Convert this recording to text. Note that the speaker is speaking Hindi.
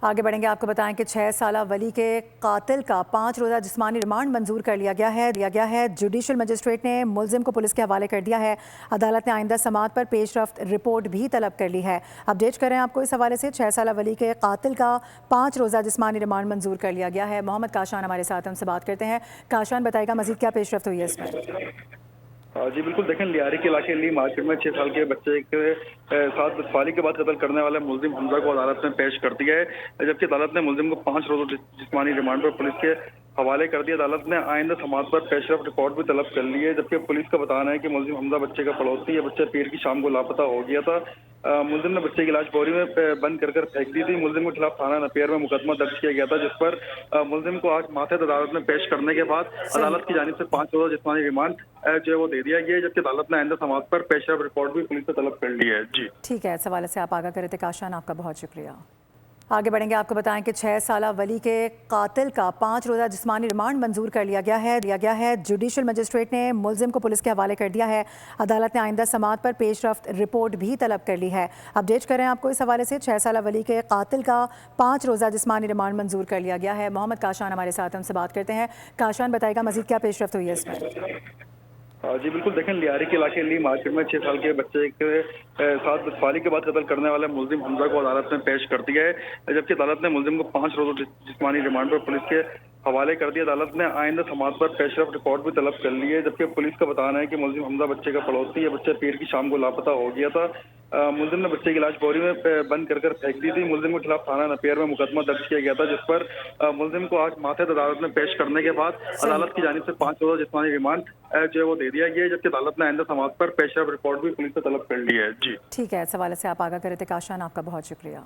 आगे बढ़ेंगे। आपको बताएं कि 6 साला वली के कातिल का 5 रोज़ा जिस्मानी रिमांड मंजूर कर लिया गया है। जुडिशल मजिस्ट्रेट ने मुलजिम को पुलिस के हवाले कर दिया है। अदालत ने आइंदा समाअत पर पेशरफ्त रिपोर्ट भी तलब कर ली है। अपडेट करें आपको इस हवाले से। 6 साला वली के कातिल का 5 रोज़ा जिस्मानी रिमांड मंजूर कर लिया गया है। मोहम्मद काशान हमारे साथ, उनसे बात करते हैं। काशान, बताएगा मजीद क्या पेशरफ्त हुई है इसमें? जी बिल्कुल, देखें लियारी के इलाके ली मार्केट में 6 साल के बच्चे के साथ बदफाली के बाद कत्ल करने वाले मुलजिम हमजा को अदालत में पेश कर दिया है, जबकि अदालत ने मुलजिम को 5 रोज़ा जिस्मानी रिमांड पर पुलिस के हवाले कर दिया। अदालत ने आइंदा समाअत पर पेशरफ रिपोर्ट भी तलब कर ली है, जबकि पुलिस का बताना है कि मुलजिम हमजा बच्चे का पड़ोसी है। बच्चा पीर की शाम को लापता हो गया था। मुलजिम ने बच्चे की लाश बोरी में बंद कर फेंक दी थी। मुलजिम के खिलाफ थाना नपेर में मुकदमा दर्ज किया गया था, जिस पर मुलजिम को आज माथे अदालत में पेश करने के बाद अदालत की जानिब से 5 रोज़ा जिस्मानी रिमांड जो है वो दे दिया गया है, जबकि अदालत ने आइंदा समाअत पर पेशरफ रिपोर्ट भी पुलिस से तलब कर ली है। जी ठीक है, इस हवाले से आप आगाह करे थे काशान, आपका बहुत शुक्रिया। आगे बढ़ेंगे। आपको बताएं कि 6 साला वली के कातिल का 5 रोज़ा जिस्मानी रिमांड मंजूर कर लिया गया है। जुडिशल मजिस्ट्रेट ने मुलजिम को पुलिस के हवाले कर दिया है। अदालत ने आइंदा समाअत पर पेशरफ्त रिपोर्ट भी तलब कर ली है। अपडेट करें आपको इस हवाले से। 6 साला वली के कातिल का 5 रोज़ा जिस्मानी रिमांड मंजूर कर लिया गया है। मोहम्मद काशान हमारे साथ, उनसे बात करते हैं। काशान, बताएगा मजीद क्या पेशरफ्त हुई है इसमें? जी बिल्कुल, देखें लियारी के इलाके ली मार्केट में 6 साल के बच्चे के साथ बदफाली के बाद कत्ल करने वाले मुलजिम हमजा को अदालत में पेश कर दिया है, जबकि अदालत ने मुलजिम को 5 रोज़ा जिस्मानी रिमांड पर पुलिस के हवाले कर दिया। अदालत ने आइंदा समाअत पर पेशरफ रिपोर्ट भी तलब कर ली है, जबकि पुलिस का बताना है कि मुलजिम हमजा बच्चे का पड़ोसी है। बच्चा पीर की शाम को लापता हो गया था। मुलजिम ने बच्चे की लाश बोरी में बंद कर फेंक दी थी। मुलजिम के खिलाफ थाना नपेर में मुकदमा दर्ज किया गया था, जिस पर मुलजिम को आज माथे अदालत में पेश करने के बाद अदालत की जानिब से 5 रोज़ा जिस्मानी रिमांड जो है वो दे दिया गया है, जबकि अदालत ने आइंदा समाअत पर पेशरफ रिपोर्ट भी पुलिस से तलब कर ली है। जी ठीक है, इस हवाले से आप आगाह करे थे काशान, आपका बहुत शुक्रिया।